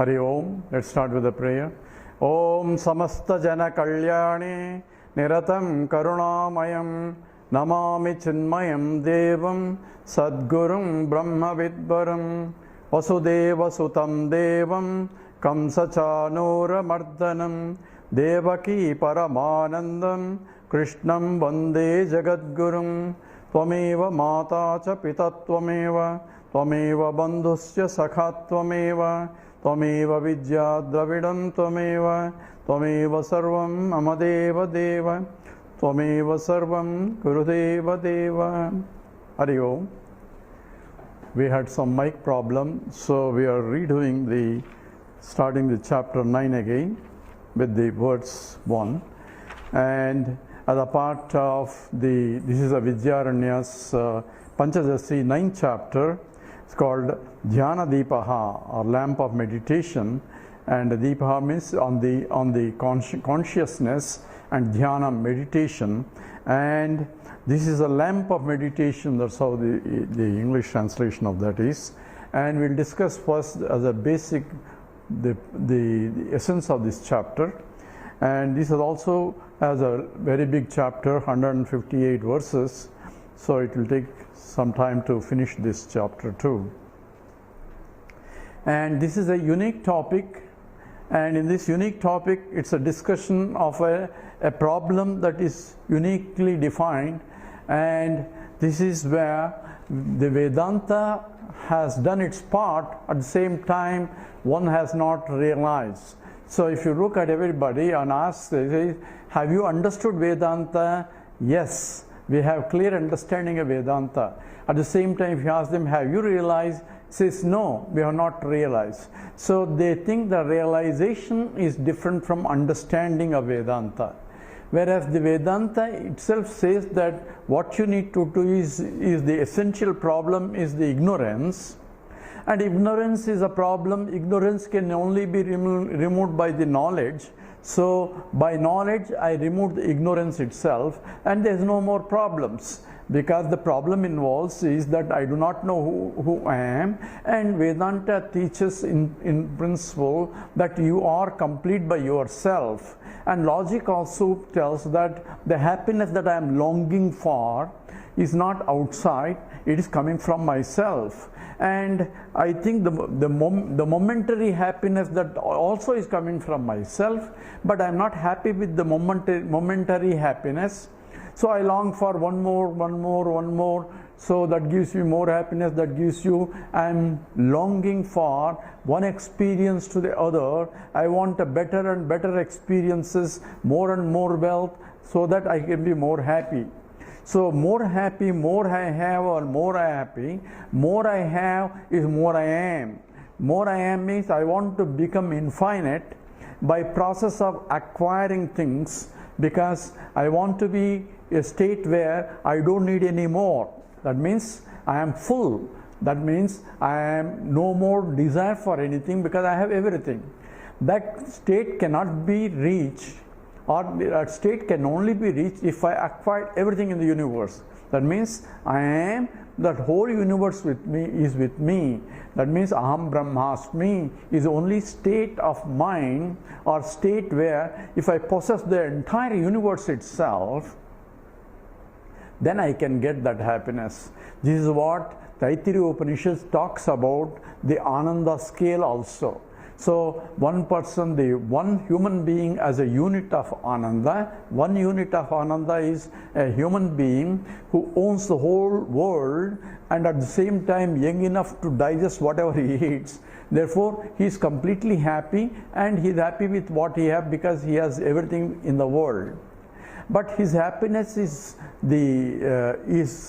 Hari Om. Let's start with a prayer. Om Samasta Jana Kalyani Niratam Karunamayam Namami Chinmayam Devam Sadgurum Brahma Vidvaram Vasudeva Sutam Devam Kamsachanura Mardanam Devaki Paramanandam Krishnam Vande Jagadgurum Tvameva Mata Cha Pita Tvameva Tvameva Bandhusya Sakha Tvameva Tvameva Vidya Dravidam Tvameva Tvameva Sarvam Amadeva Deva Tvameva Sarvam Gurudeva Deva. Hari Om. We had some mic problem, so we are redoing starting the chapter 9 again with the verse 1. And as a part of this is a Vidyaranya's Panchadashi 9th chapter. It's called Dhyana Deepaha, or lamp of meditation, and Deepaha means on the consciousness, and Dhyana meditation, and this is a lamp of meditation. That's how the English translation of that is. And we'll discuss first as a basic the essence of this chapter. And this is also has a very big chapter, 158 verses, so it will take some time to finish this chapter too. And this is a unique topic, and in this unique topic it's a discussion of a problem that is uniquely defined, and this is where the Vedanta has done its part. At the same time, one has not realized. So if you look at everybody and ask, have you understood Vedanta? Yes, we have clear understanding of Vedanta. At the same time, if you ask them, have you realized? Says, no, we have not realized. So they think the realization is different from understanding of Vedanta. Whereas the Vedanta itself says that what you need to do is the essential problem is the ignorance. And ignorance is a problem. Ignorance can only be removed by the knowledge. So by knowledge, I remove the ignorance itself, and there's no more problems. Because the problem involves is that I do not know who I am, and Vedanta teaches in principle that you are complete by yourself. And logic also tells that the happiness that I am longing for is not outside, it is coming from myself. And I think the momentary happiness that also is coming from myself, but I am not happy with the momentary happiness. So I long for one more. So that gives me more happiness, that gives you, I am longing for one experience to the other. I want a better and better experiences, more and more wealth, so that I can be more happy. So more happy, more I have, or more I happy, more I have is more I am. More I am means I want to become infinite by process of acquiring things, because I want to be a state where I don't need any more. That means I am full. That means I am no more desire for anything, because I have everything. That state cannot be reached, or that state can only be reached if I acquire everything in the universe. That means I am, that whole universe with me is with me. That means Aham Brahmasmi is only state of mind, or state where if I possess the entire universe itself, then I can get that happiness. This is what Taittiriya Upanishad talks about, the Ananda scale also. So one person, the one human being as a unit of Ananda, one unit of Ananda is a human being who owns the whole world, and at the same time young enough to digest whatever he eats. Therefore, he is completely happy, and he is happy with what he has because he has everything in the world. But his happiness is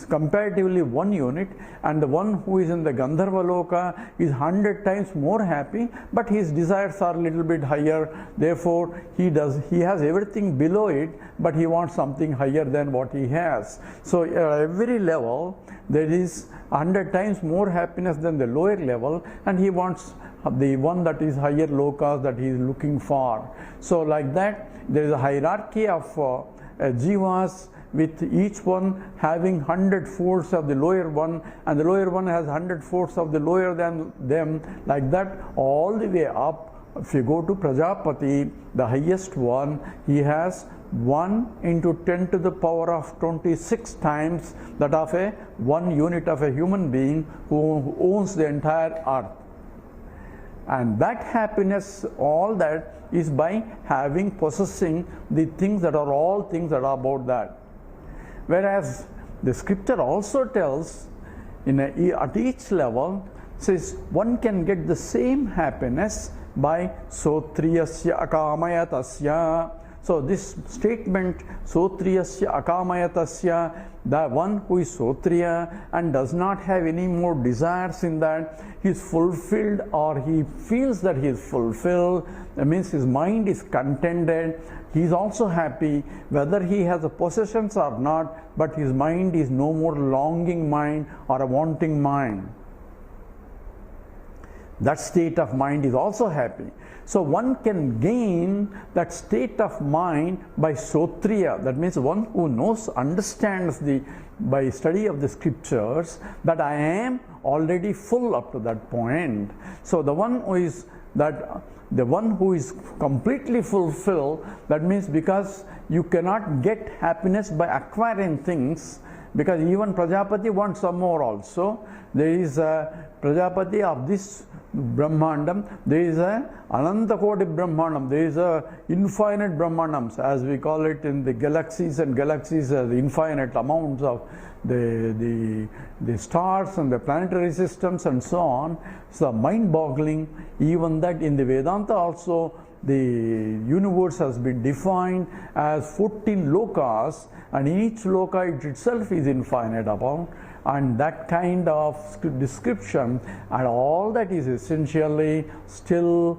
comparatively one unit, and the one who is in the Gandharva Loka is 100 times more happy, but his desires are a little bit higher. Therefore, he has everything below it, but he wants something higher than what he has. So at every level, there is 100 times more happiness than the lower level, and he wants the one that is higher lokas that he is looking for. So like that, there is a hierarchy of jivas with each one having 100 folds of the lower one, and the lower one has 100 folds of the lower than them, like that all the way up. If you go to Prajapati, the highest one, he has 1 into 10 to the power of 26 times that of a 1 unit of a human being who owns the entire earth. And that happiness, all that is by possessing the things that are all things that are about that. Whereas the scripture also tells at each level, says one can get the same happiness by sotriyasya akamayatasya. So this statement, sotriyasya akamayatasya, the one who is sotriya and does not have any more desires in that, he is fulfilled, or he feels that he is fulfilled, that means his mind is contented, he is also happy whether he has the possessions or not, but his mind is no more longing mind or a wanting mind. That state of mind is also happy. So one can gain that state of mind by sotriya. That means one who understands by study of the scriptures that I am already full up to that point. So the one who is completely fulfilled, that means because you cannot get happiness by acquiring things, because even Prajapati wants some more also. There is a Prajapati of this Brahmandam, there is a Ananda Koti Brahmandam, there is a infinite Brahmandams, as we call it in the galaxies, and galaxies are the infinite amounts of the stars and the planetary systems and so on. So mind-boggling. Even that in the Vedanta also, the universe has been defined as 14 lokas, and each loka itself is infinite amount. And that kind of description and all that is essentially still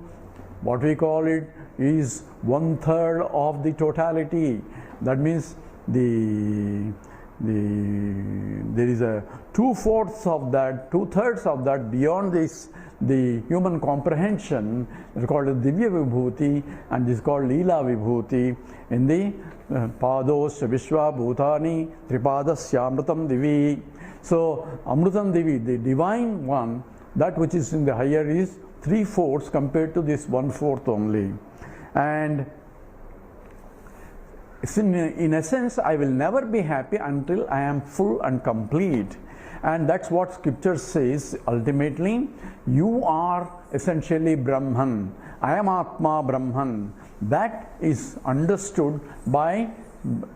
what we call it is 1/3 of the totality. That means there is a 2/4 of that, 2/3 of that beyond this, the human comprehension, is called Divya Vibhuti, and is called Leela Vibhuti in the Padosya Vishwa Bhutani Tripadasya Divi. So Amrutam Devi, the divine one, that which is in the higher is 3/4 compared to this 1/4 only. And in essence, I will never be happy until I am full and complete. And that's what scripture says. Ultimately, you are essentially Brahman. I am Atma Brahman. That is understood by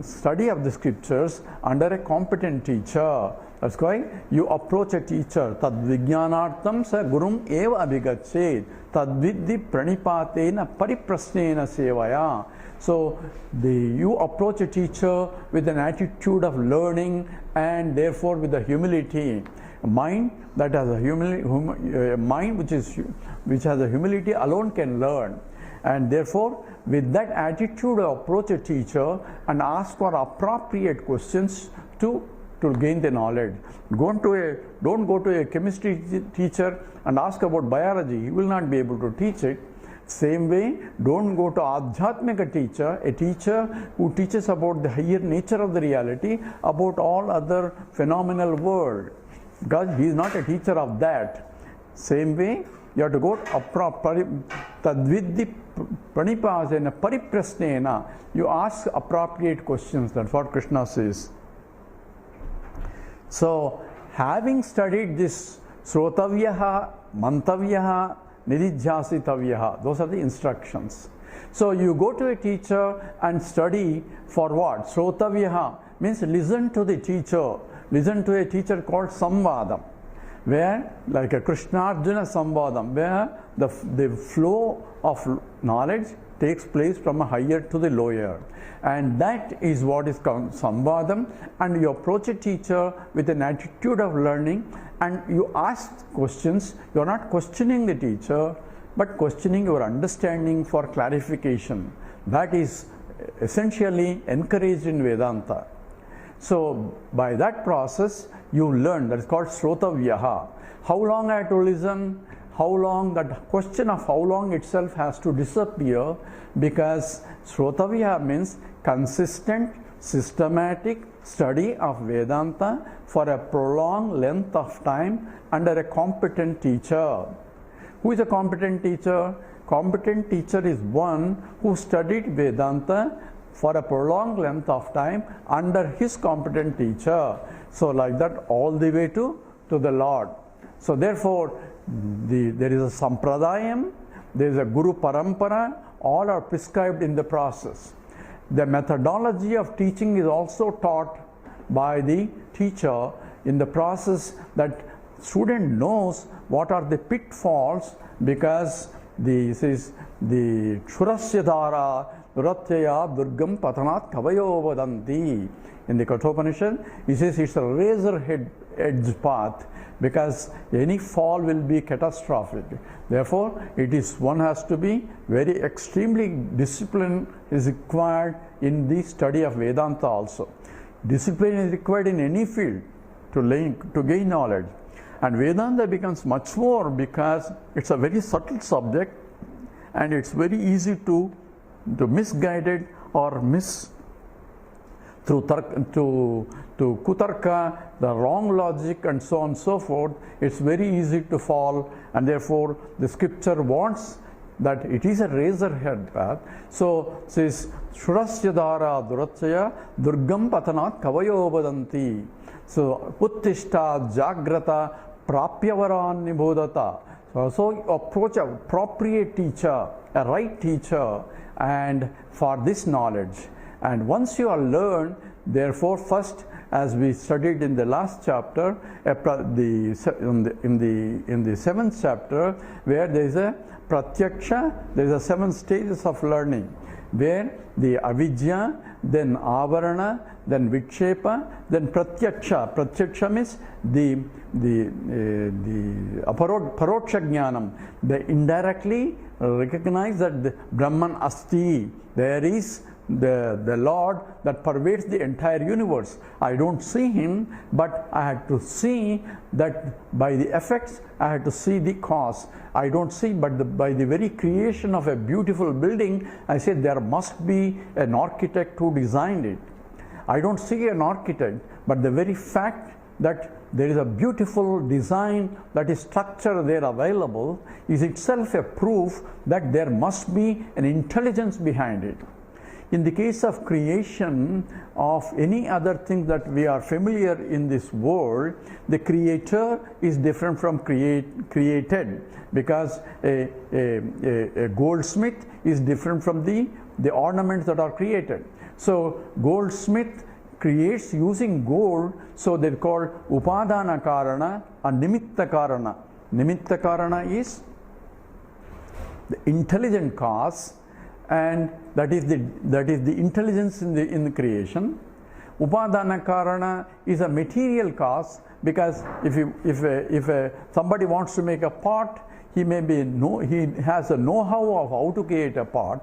study of the scriptures under a competent teacher. That's why you approach a teacher. Tad vijnanartam sa gurum eva abhigachet. Tad vidhi pranipatena pariprasnena sevaya. So you approach a teacher with an attitude of learning, and therefore with the humility. A mind that has a mind which has a humility alone can learn. And therefore, with that attitude, approach a teacher and ask for appropriate questions to gain the knowledge. Don't go to a chemistry teacher and ask about biology. He will not be able to teach it. Same way, don't go to Adhyatmika teacher, a teacher who teaches about the higher nature of the reality, about all other phenomenal world, because he is not a teacher of that. Same way, you have to go tadvidhi pranipasena pariprasnena. You ask appropriate questions. That's what Krishna says. So, having studied this srotavyaha, mantavyaha, nididhyasitavyaha, those are the instructions. So you go to a teacher and study for what? Srotavyaha means listen to the teacher. Listen to a teacher called Samvadam, where like a Krishna-Arjuna Samvadam, where the flow of knowledge takes place from a higher to the lower. And that is what is called Samvadam. And you approach a teacher with an attitude of learning, and you ask questions. You are not questioning the teacher, but questioning your understanding for clarification. That is essentially encouraged in Vedanta. So by that process you learn. That is called Srotavyaha. How long I have to listen? How long? That question of how long itself has to disappear, because Srotavyaha means consistent, systematic study of Vedanta for a prolonged length of time under a competent teacher. Who is a competent teacher? Competent teacher is one who studied Vedanta for a prolonged length of time under his competent teacher. So like that all the way to the Lord. So therefore there is a sampradayam, there is a guru parampara, all are prescribed in the process. The methodology of teaching is also taught by the teacher in the process, that student knows what are the pitfalls, because this is the Shurasya Dhara Duratyaya Durgam Patanat Kavayo Vadanti. In the Kathopanishad, he says it's a razor edge path, because any fall will be catastrophic. Therefore, one has to be very extremely discipline is required in the study of Vedanta also. Discipline is required in any field to gain knowledge. And Vedanta becomes much more, because it's a very subtle subject and it's very easy to misguided or through kutarka, the wrong logic and so on and so forth. It's very easy to fall, and therefore the scripture wants that it is a razor head path. So it says Shurasya Dhara Duratyaya Durgam Patanat Kavayo Vadanti. So Uttishta Jagrata Prapyavaran Nibodata. So approach a appropriate teacher, a right teacher, and for this knowledge. And once you are learned, therefore first, as we studied in the last chapter, in the seventh chapter, where there is a pratyaksha, there is a 7 stages of learning, where the avidya, then avarana, then vikshepa, then pratyaksha. Pratyaksha means the paroksha jnanam. They indirectly recognize that the Brahman asti, there is the Lord that pervades the entire universe. I don't see him, but I had to see that by the effects, I had to see the cause. I don't see, but by the very creation of a beautiful building, I said there must be an architect who designed it. I don't see an architect, but the very fact that there is a beautiful design, that is structure there available, is itself a proof that there must be an intelligence behind it. In the case of creation of any other thing that we are familiar in this world, the creator is different from created, because a goldsmith is different from the ornaments that are created. So goldsmith creates using gold, so they're called upadana karana and nimitta karana. Nimitta karana is the intelligent cause, and that is the intelligence in the creation. Upadana karana is a material cause, because if somebody wants to make a pot, he has a know-how of how to create a pot,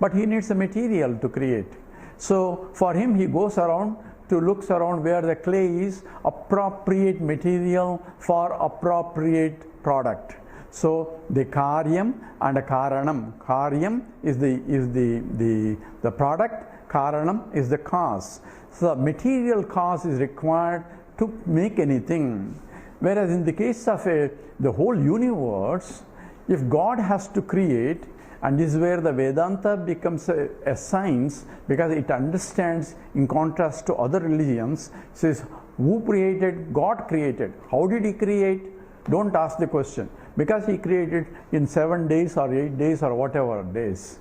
but he needs a material to create. So for him, he goes around looks around where the clay is appropriate material for appropriate product. So the karyam and a karanam. Karyam is the product, karanam is the cause. So material cause is required to make anything. Whereas in the case of the whole universe, if God has to create, and this is where the Vedanta becomes a science, because it understands, in contrast to other religions, says who created? God created. How did he create? Don't ask the question, because he created in 7 days or 8 days or whatever days.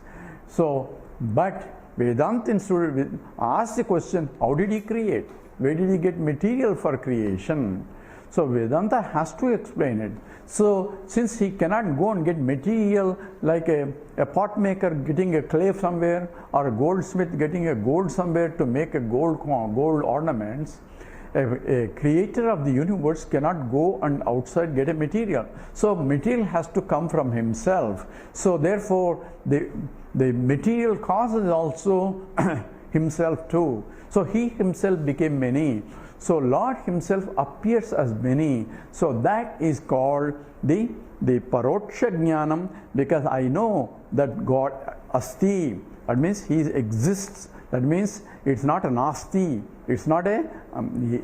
So, but Vedanta student asks the question, how did he create? Where did he get material for creation? So Vedanta has to explain it. So since he cannot go and get material like a pot maker getting a clay somewhere, or a goldsmith getting a gold somewhere to make a gold ornaments, a creator of the universe cannot go and outside get a material. So material has to come from himself. So therefore the material cause is also himself too. So he himself became many. So Lord himself appears as many. So that is called the paroksha jnanam, because I know that God asti, that means he exists That means it's not a Nasti, it's not a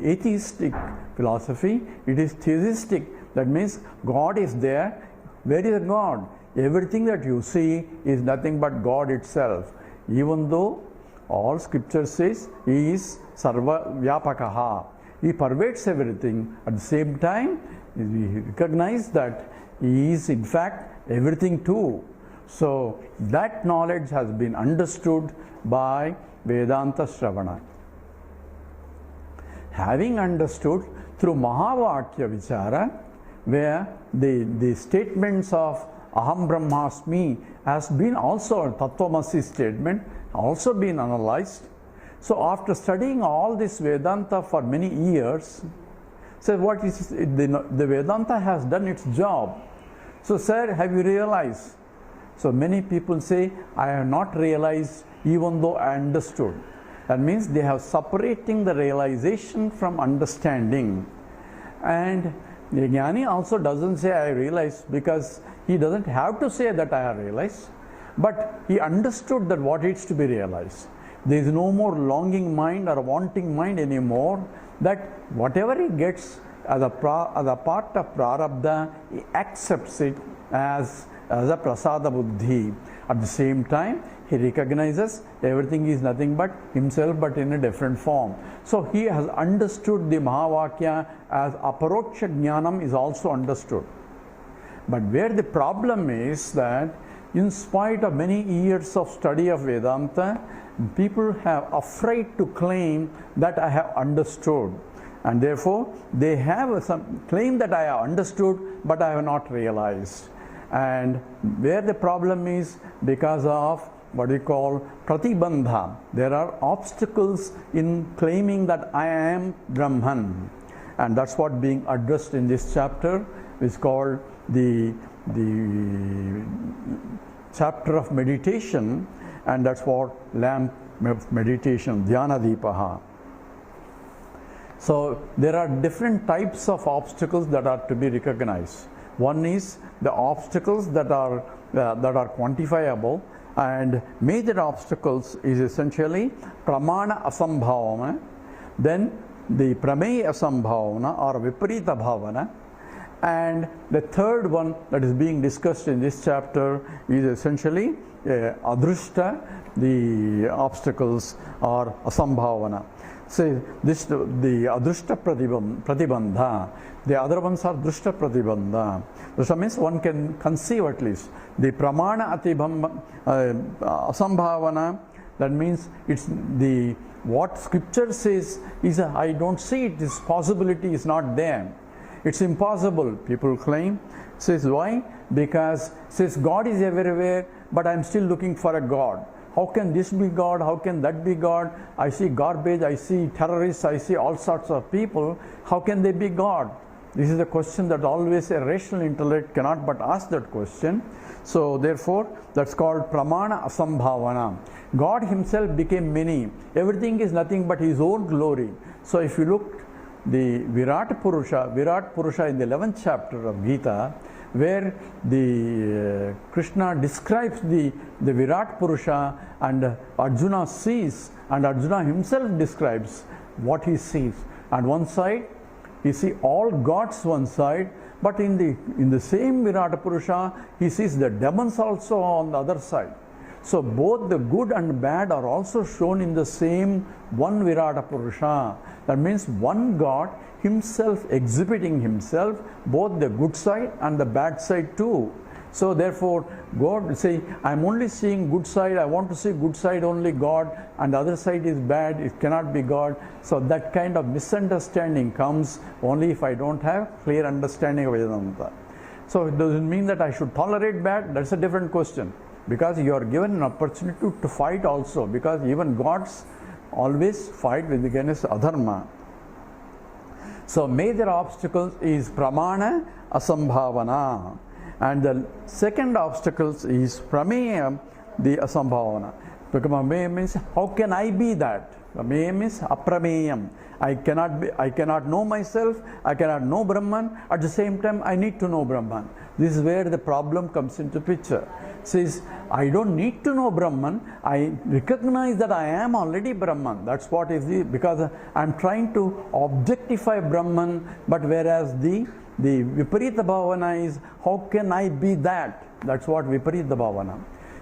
atheistic philosophy, it is theistic. That means God is there. Where is God? Everything that you see is nothing but God itself. Even though all scripture says He is Sarva Vyapakaha, He pervades everything. At the same time, we recognize that He is in fact everything too. So that knowledge has been understood by Vedanta Shravana. Having understood through Mahavakya Vichara, where the statements of Aham Brahmasmi has been also a Tattvamasi statement, also been analyzed. So after studying all this Vedanta for many years, so what is the Vedanta has done its job. So sir, have you realized? So many people say, I have not realized even though I understood. That means they have separating the realization from understanding. And the Jnani also doesn't say I realized, because he doesn't have to say that I have realized, but he understood that what is to be realized. There is no more longing mind or wanting mind anymore, that whatever he gets as a part of prarabdha, he accepts it as a prasada buddhi. At the same time, he recognizes everything is nothing but himself, but in a different form. So he has understood the Mahavakya as aparoksha jnanam is also understood. But where the problem is that in spite of many years of study of Vedanta, people have afraid to claim that I have understood. And therefore, they have some claim that I have understood, but I have not realized. And where the problem is, because of what we call pratibandha. There are obstacles in claiming that I am Brahman. And that's what being addressed in this chapter is called the chapter of meditation, and that's what lamp of meditation, Dhyana Deepaha. So there are different types of obstacles that are to be recognized. One is the obstacles that are quantifiable, and major obstacles is essentially pramana asambhavana, then the prameya asambhavana or viparita bhavana, and the third one that is being discussed in this chapter is essentially adrushta, the obstacles or asambhavana. So this the adrushta pratibandha. The other ones are drushta pratibandha. Drushta means one can conceive at least. The pramana asambhavana, that means it's the what scripture says is I don't see it, this possibility is not there. It's impossible, people claim. Says why? Because says God is everywhere, but I'm still looking for a God. How can this be God? How can that be God? I see garbage, I see terrorists, I see all sorts of people. How can they be God? This is a question that always a rational intellect cannot but ask that question. So therefore, that's called pramana asambhavana. God himself became many. Everything is nothing but his own glory. So if you look the Virat Purusha in the 11th chapter of Gita, where the Krishna describes the Virat Purusha, and Arjuna sees, and Arjuna himself describes what he sees. On one side, he sees all gods one side, but in the same Virat Purusha, he sees the demons also on the other side. So both the good and bad are also shown in the same one Virata Purusha. That means one God himself exhibiting himself, both the good side and the bad side too. So therefore, God say, I'm only seeing good side, I want to see good side only God, and the other side is bad, it cannot be God. So that kind of misunderstanding comes only if I don't have clear understanding of Vedanta. So it doesn't mean that I should tolerate bad, that's a different question. Because you are given an opportunity to fight also, because even gods always fight with against adharma. So major obstacles is pramana asambhavana, and the second obstacles is prameya, the asambhavana. Because prameya means how can I be that? Prameya means aprameyam. I cannot know myself, I cannot know Brahman, at the same time I need to know Brahman. This is where the problem comes into picture. says, I don't need to know Brahman, I recognize that I am already Brahman. That's what is the, because I'm trying to objectify Brahman, but whereas the Viparita Bhavana is, how can I be that? That's what Viparita Bhavana.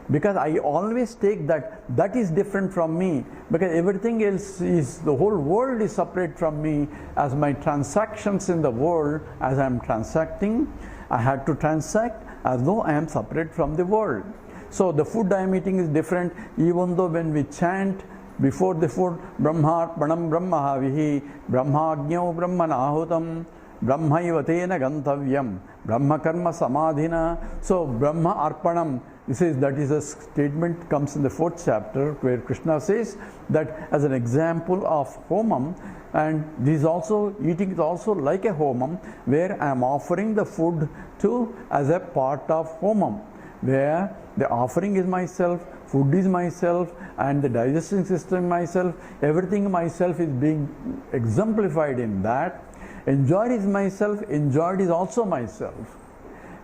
Because I always take that is different from me, because everything else is, the whole world is separate from me. As my transactions in the world, as I am transacting, I had to transact as though I am separate from the world. So the food I am eating is different, even though when we chant before the food, Brahmarpanam Brahmahavihi, Brahmagnyau Brahmanahutam, Brahmaiva tena gantavyam, Brahma karma samadhina. So Brahma Arpanam, this is, that is a statement comes in the 4th chapter where Krishna says that as an example of homam, and this also, eating is also like a homam, where I am offering the food to as a part of homam, where the offering is myself, food is myself, and the digesting system myself, everything myself is being exemplified in that. Enjoyed is myself, enjoyed is also myself.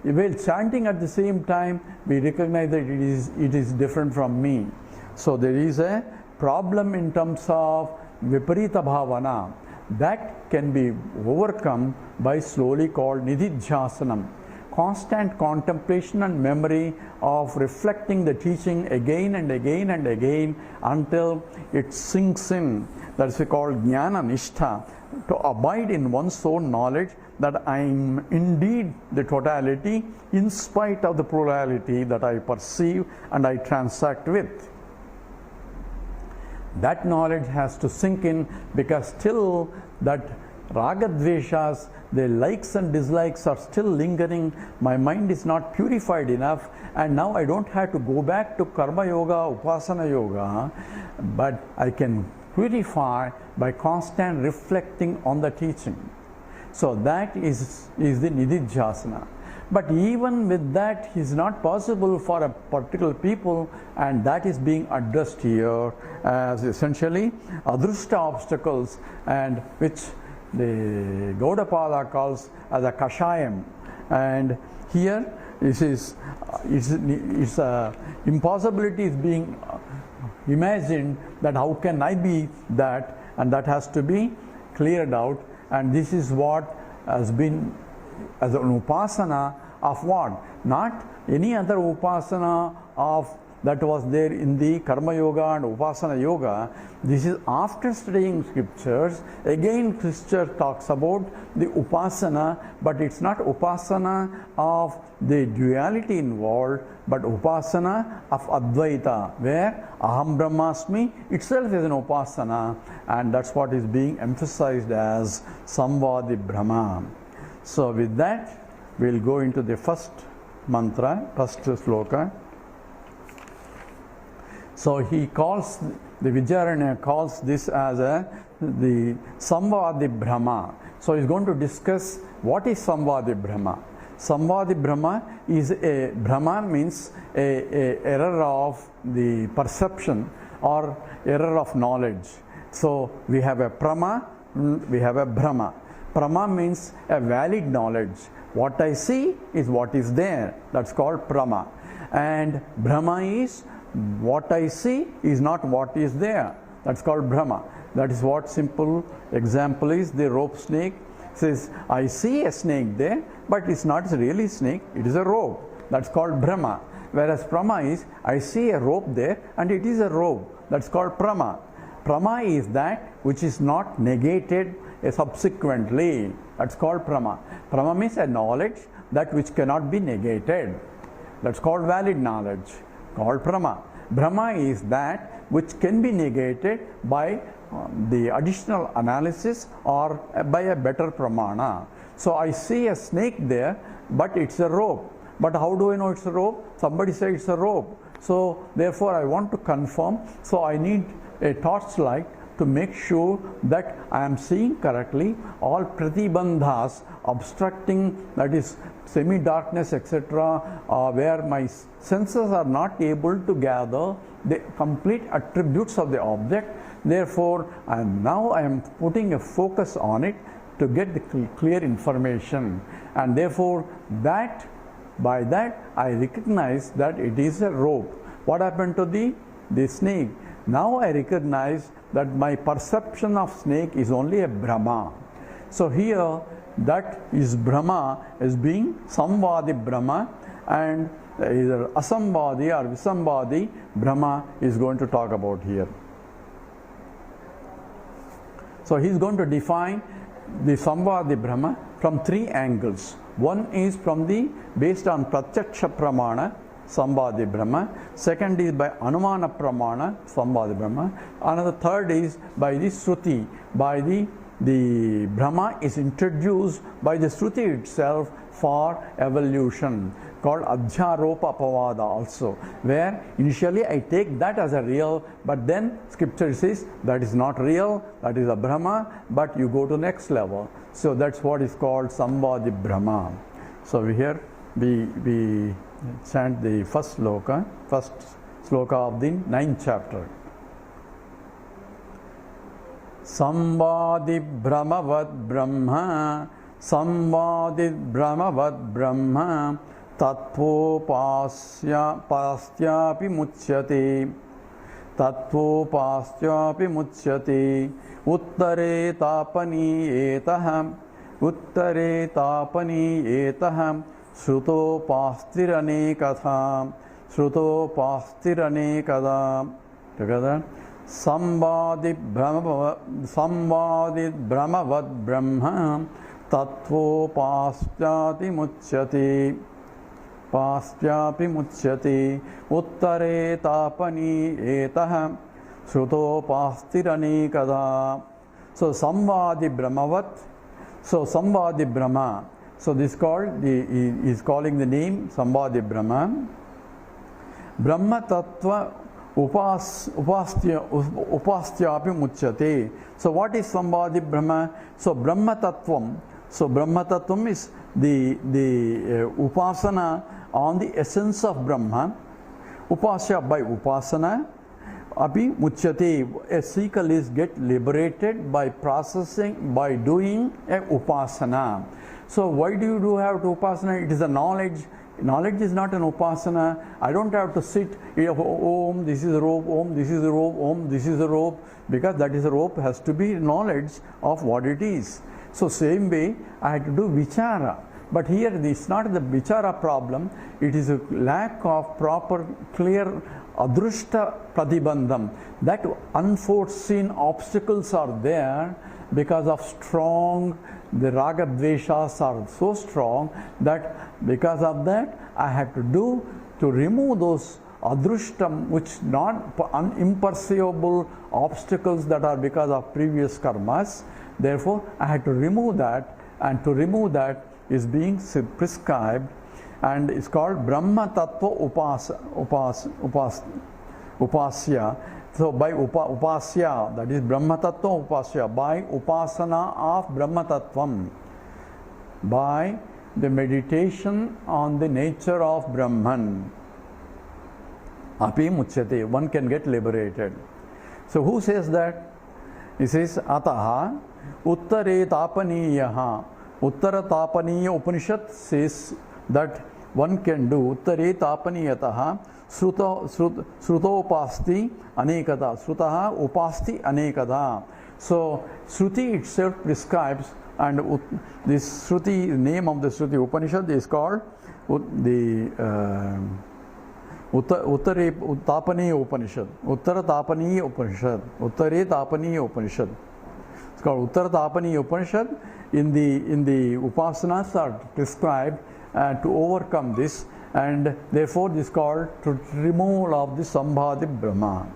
While chanting at the same time, we recognize that it is different from me. So there is a problem in terms of Viparita Bhavana that can be overcome by slowly called Nididhyasanam. Constant contemplation and memory of reflecting the teaching again and again and again until it sinks in. That's called Jnana Nishtha, to abide in one's own knowledge that I am indeed the totality in spite of the plurality that I perceive and I transact with. That knowledge has to sink in, because still that ragadveshas, the likes and dislikes are still lingering. My mind is not purified enough, and now I don't have to go back to Karma Yoga, Upasana Yoga, but I can purify by constant reflecting on the teaching. So that is the Nididhyasana. But even with that, it is not possible for a particular people, and that is being addressed here as essentially adrushta obstacles, and which the Gaudapada calls as a kashayam. And here it's impossibility is being imagined, that how can I be that, and that has to be cleared out. And this is what has been as an upasana of what? Not any other upasana of that was there in the Karma Yoga and Upasana Yoga. This is after studying scriptures. Again, scripture talks about the upasana, but it's not upasana of the duality involved, but upasana of Advaita, where Aham Brahmasmi itself is an upasana, and that's what is being emphasized as Samvadi Brahma. So with that, we'll go into the first mantra, first sloka. So he calls, the Vidyaranya calls this as the Samvadi Brahma. So he's going to discuss what is Samvadi Brahma. Samvadi Brahma is a, Brahma means a error of the perception or error of knowledge. So we have a Prama, we have a Brahma. Prama means a valid knowledge. What I see is what is there. That's called Prama. And Brahma is what I see is not what is there. That's called Brahma. That is what simple example is. The rope snake says, I see a snake there, but it's not really snake, it is a rope. That's called Brahma. Whereas Prama is, I see a rope there and it is a rope. That's called Prama. Prama is that which is not negated subsequently. That's called Prama. Prama means a knowledge that which cannot be negated. That's called valid knowledge, called Prama. Brahma is that which can be negated by the additional analysis or by a better pramana. So I see a snake there, but it's a rope. But how do I know it's a rope? Somebody said it's a rope. So therefore I want to confirm. So I need a torchlight to make sure that I am seeing correctly. All pratibandhas, obstructing, that is semi-darkness, etc., where my senses are not able to gather the complete attributes of the object. Therefore, now I am putting a focus on it to get the clear information. And therefore, that By that I recognize that it is a rope. What happened to the snake? Now I recognize that my perception of snake is only a Brahma. So here that is Brahma as being Samvadi Brahma, and either Asambadi or Visambadi Brahma is going to talk about here. So he is going to define the Samvadi Brahma from three angles. One is from the based on Pratyaksha Pramana, Samvadi Brahma. Second is by Anumana Pramana, Samvadi Brahma. Another third is by the Shruti, by the Brahma is introduced by the Shruti itself for evolution, called Adhyaropa Apavada also, where initially I take that as a real, but then scripture says that is not real, that is a Brahma, but you go to next level. So that's what is called Samvadi Brahma. So here we chant the first sloka of the 9th chapter. Samvadi Brahmavad Brahma, Samvadi Brahmavad Brahma, Tattvopasyapi muchyate, Tattvopasyapi muchyate, Uttare tapani etaham, Uttare tapani etaham, Shrutopastirane katham, Shrutopastirane kadam. Together. Samvadi Brahmavad Brahma, Tattvopasyapi muchyate, Pasyapi muchyate, Uttare tapani etaham, Shrutopastirane kada. So Samvadi Brahmavat, so Samvadi Brahma. So this called he is calling the name Samvadi Brahma. Brahma Tattva Upastyapi muchyate. So what is Samvadi Brahma? So Brahma Tattvam. So Brahma Tattvam is the upasana on the essence of Brahma. Upasya by upasana. Api muchyate. A seeker is get liberated by processing, by doing a upasana. So why do you have to upasana? It is a knowledge. Knowledge is not an upasana. I don't have to sit, Om, this is a rope, Om, this is a rope, Om, this is a rope, because that is a rope, has to be knowledge of what it is. So same way, I had to do vichara. But here, it's not the vichara problem, it is a lack of proper, clear, adrushta pratibandham. That unforeseen obstacles are there because of strong, the raga dveshas are so strong that because of that I had to do to remove those adrushtam, which not imperceivable obstacles that are because of previous karmas. Therefore I had to remove that, and to remove that is being prescribed, and it's called Brahma Tattva Upasya. So by upasya, that is Brahma Tattva upasya, by upasana of Brahma Tattvam, by the meditation on the nature of Brahman, api muchyate, one can get liberated. So who says that? He says Ataha Uttare Tapaniyaha. Uttara Tapaniya Upanishad says that one can do Uttare Tapaniyataha Sruto upasti anekada. Srutaha upasti anekada. So Shruti itself prescribes, and this Shruti, name of the Shruti Upanishad is called the Uttare Tapaniya Upanishad. Uttara Tapaniya Upanishad. Uttare Tapaniya Upanishad. It's called Uttara Tapaniya Upanishad. In the upasanas are prescribed to overcome this, and therefore this is called to removal of the Samvadi Brahma.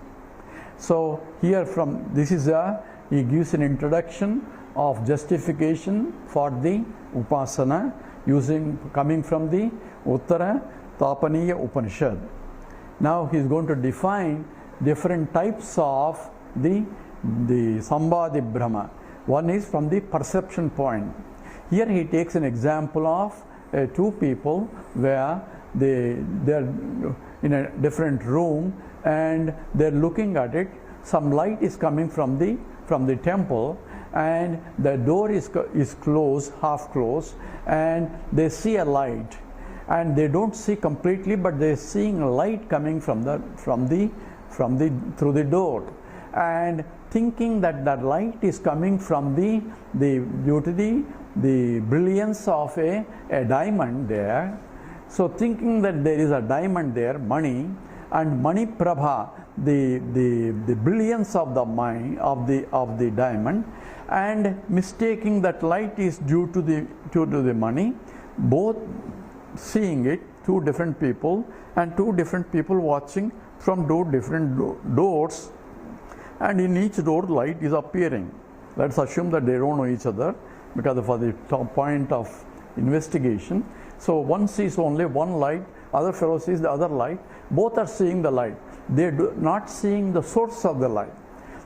So here from this is he gives an introduction of justification for the upasana coming from the Uttara Tapaniya Upanishad. Now he is going to define different types of the Samvadi Brahma. One is from the perception point. Here he takes an example of two people where they are in a different room and they are looking at it. Some light is coming from the temple, and the door is closed, half closed, and they see a light. and they don't see completely, but they're seeing light coming through the door, and thinking that that light is coming from due to the brilliance of a diamond there. So thinking that there is a diamond there, Mani, and Mani Prabha, the brilliance of the mind of the diamond, and mistaking that light is due to the Mani, both seeing it, two different people, and two different people watching from two different doors, and in each door light is appearing. Let's assume that they don't know each other, because for the point of investigation. So one sees only one light, other fellow sees the other light. Both are seeing the light. They are not seeing the source of the light.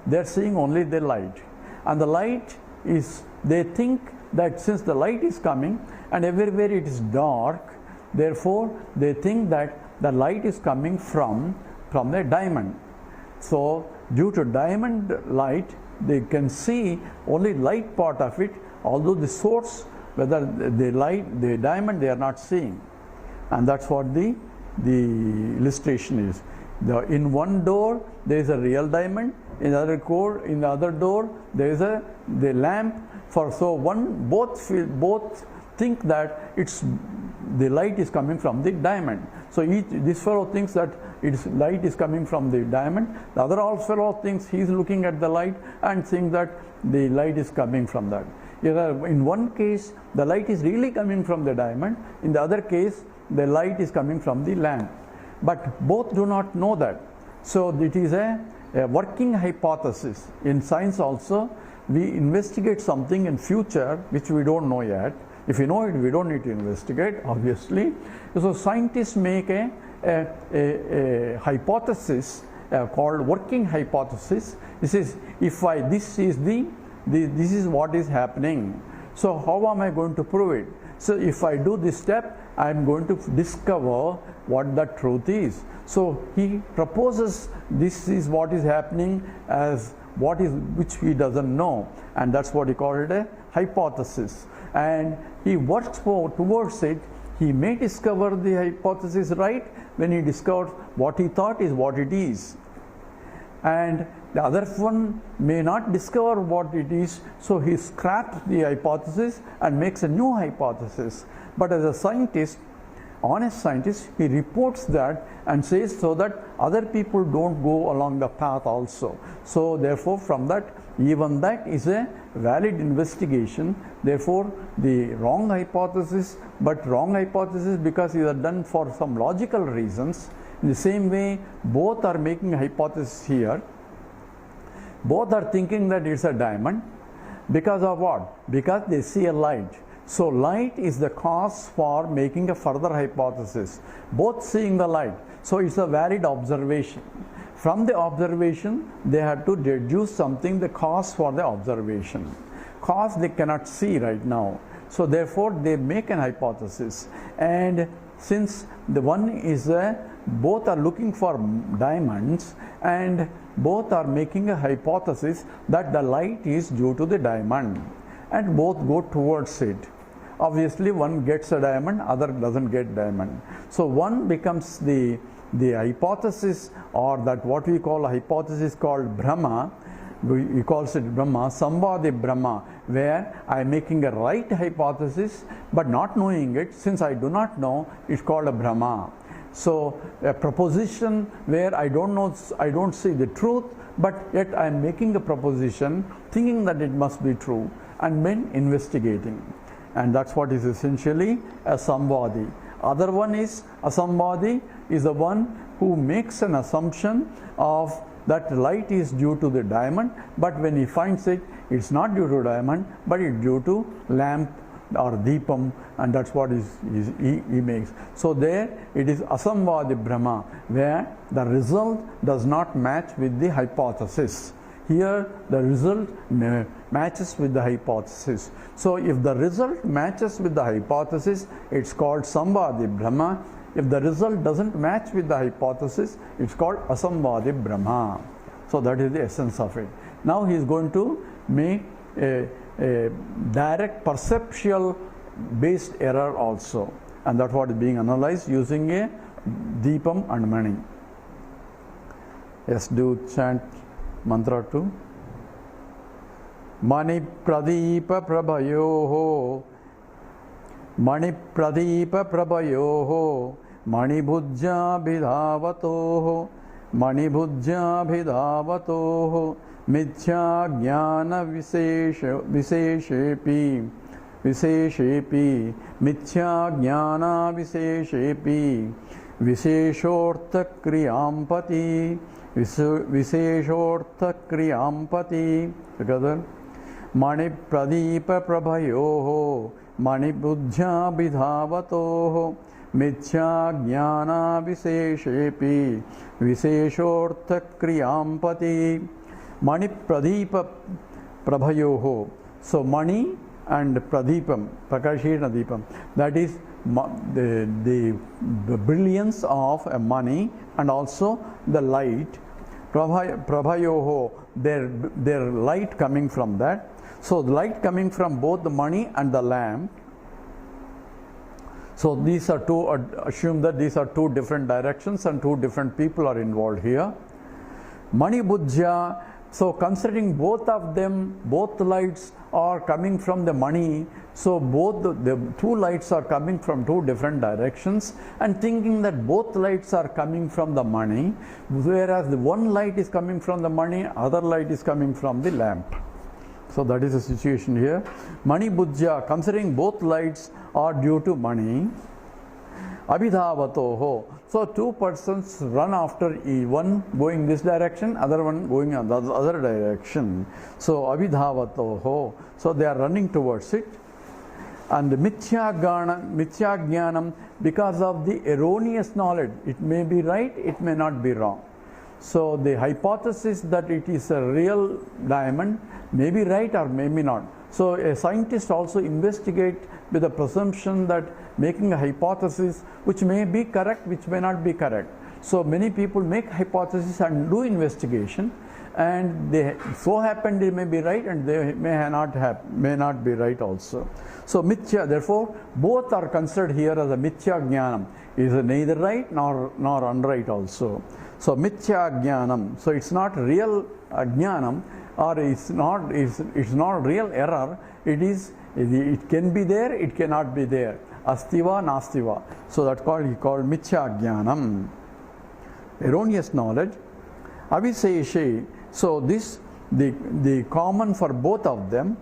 They are seeing only the light. And the light is, they think that since the light is coming and everywhere it is dark, therefore they think that the light is coming from the diamond. So due to diamond light, they can see only light part of it, although the source, whether the diamond, they are not seeing. And that's what the illustration is. In one door there is a real diamond, in the other door there is the lamp. Both think that the light is coming from the diamond. So this fellow thinks that light is coming from the diamond. The other fellow thinks he is looking at the light and thinks that the light is coming from that. In one case, the light is really coming from the diamond. In the other case, the light is coming from the lamp. But both do not know that. So it is a working hypothesis. In science also, we investigate something in future which we don't know yet. If we know it, we don't need to investigate, obviously. So scientists make a hypothesis called working hypothesis. This is, this is what is happening. So how am I going to prove it? So if I do this step, I am going to discover what the truth is. So he proposes this is what is happening as which he doesn't know, and that's what he called a hypothesis. And he works towards it. He may discover the hypothesis right when he discovers what he thought is what it is, and the other one may not discover what it is, so he scraps the hypothesis and makes a new hypothesis. But as a scientist, honest scientist, he reports that and says so that other people don't go along the path also. So therefore, from that, even that is a valid investigation. Therefore, the wrong hypothesis, but wrong hypothesis because it is done for some logical reasons. In the same way, both are making a hypothesis here. Both are thinking that it's a diamond. Because of what? Because they see a light. So light is the cause for making a further hypothesis. Both seeing the light. So it's a valid observation. From the observation, they have to deduce something, the cause for the observation. Cause they cannot see right now. So therefore, they make an hypothesis. And since the one is both are looking for diamonds, and both are making a hypothesis that the light is due to the diamond, and both go towards it. Obviously, one gets a diamond, other doesn't get diamond. So one becomes the hypothesis, or that what we call a hypothesis called Brahma. We call it Brahma, Sambhadi Brahma, where I am making a right hypothesis but not knowing it. Since I do not know, it's called a Brahma. So a proposition where I don't know, I don't see the truth, but yet I am making a proposition thinking that it must be true, and then investigating. And that's what is essentially a Sambhadi. Other one is a Sambhadi is the one who makes an assumption of that light is due to the diamond, but when he finds it, it's not due to diamond, but it's due to lamp or deepam, and that's what he makes. So there it is Asambhadi Brahma, where the result does not match with the hypothesis. Here the result matches with the hypothesis. So if the result matches with the hypothesis, it's called Sambhadi Brahma. If the result doesn't match with the hypothesis, it's called Asambhadi Brahma. So that is the essence of it. Now he is going to make a direct perceptual based error also. and that's what is being analyzed using a Deepam and Mani. Yes, do chant mantra 2. Mani Pradeepa Prabhayoho, Mani Pradeepa Prabhayoho, Mani Bhujya Bhidhavatoho, Mani Bhujya Bhidhavatoho, Mithya Jnana Visheshepi, Visheshepi, Mithya Jnana Visheshepi, Visheshortha Kriyampati, Visheshortha Kriyampati. Together. Mani Pradeepa Prabhayoho, Mani Bhujya Bhidhavatoho, Mithya Jnana Visheshepi, Visheshortha Kriyampati. Mani Pradeepa Prabhayoho. So Mani and Pradeepam, Prakashina Deepam, that is the brilliance of a Mani and also the light. Prabhayoho, their light coming from that. So the light coming from both the Mani and the lamp. So these are two, assume that these are two different directions and two different people are involved here. Mani Bhujya, so considering both of them, both lights are coming from the Mani, so both the two lights are coming from two different directions, and thinking that both lights are coming from the Mani, whereas the one light is coming from the Mani, other light is coming from the lamp. So that is the situation here. Mani Bhujya, considering both lights are due to Mani. Abhidhavatoho. So two persons run after one going this direction, other one going in the other direction. So Abhidhavatoho. So they are running towards it. And Mithya Jnanam, because of the erroneous knowledge. It may be right, it may not be wrong. So the hypothesis that it is a real diamond may be right or maybe not. So a scientist also investigate with the presumption that making a hypothesis which may be correct, which may not be correct. So many people make hypothesis and do investigation, and they so happen they may be right and they may not be right also. So mithya, therefore both are considered here as a mithya jnanam, is neither right nor unright also. So mithya jnanam, so it's not real jnanam, or it's not real error. It can be there, it cannot be there. Astiva nastiva. So that's he called mithya jnanam, erroneous knowledge. Aviseshe. So this the common for both of them.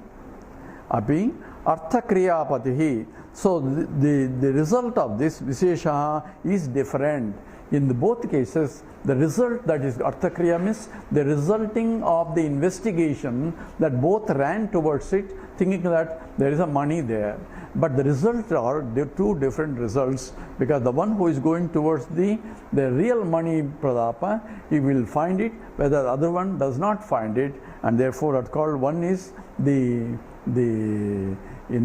Api artha kriyapatihi. So the result of this vishesha is different. In both cases, the result, that is artha kriya, means the resulting of the investigation, that both ran towards it thinking that there is a Mani there. But the results are two different results, because the one who is going towards the real Mani Pradapa, he will find it, whether the other one does not find it, and therefore that's called, one is in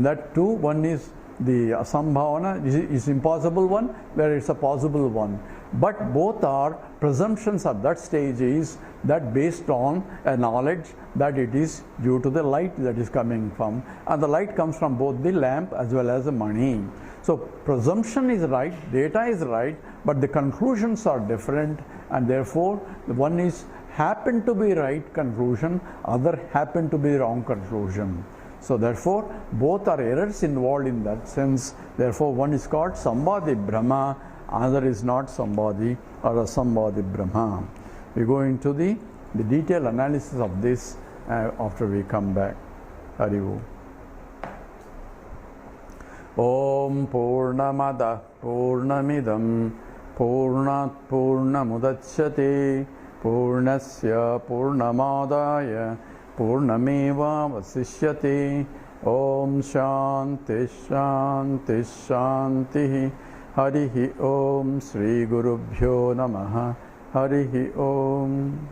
that two, one is the asambhavana, is impossible one, where it's a possible one. But both are presumptions at that stage is that based on a knowledge that it is due to the light that is coming from, and the light comes from both the lamp as well as the Mani. So presumption is right, data is right, but the conclusions are different, and therefore the one is happen to be right conclusion, other happen to be wrong conclusion. So therefore both are errors involved in that sense. Therefore one is called Sambhadi Brahma, another is not Sambhadi or Asambhadi Brahma. We go into the detailed analysis of this after we come back. Hari Om. Om Purnamada Purnamidam Purnat Purnamudachyate Purnasya Purnamadaya Purnameva Vasishyate. Om Shanti Shanti Shanti. Harihi Om. Sri Gurubhyo Namaha. Harihi Om.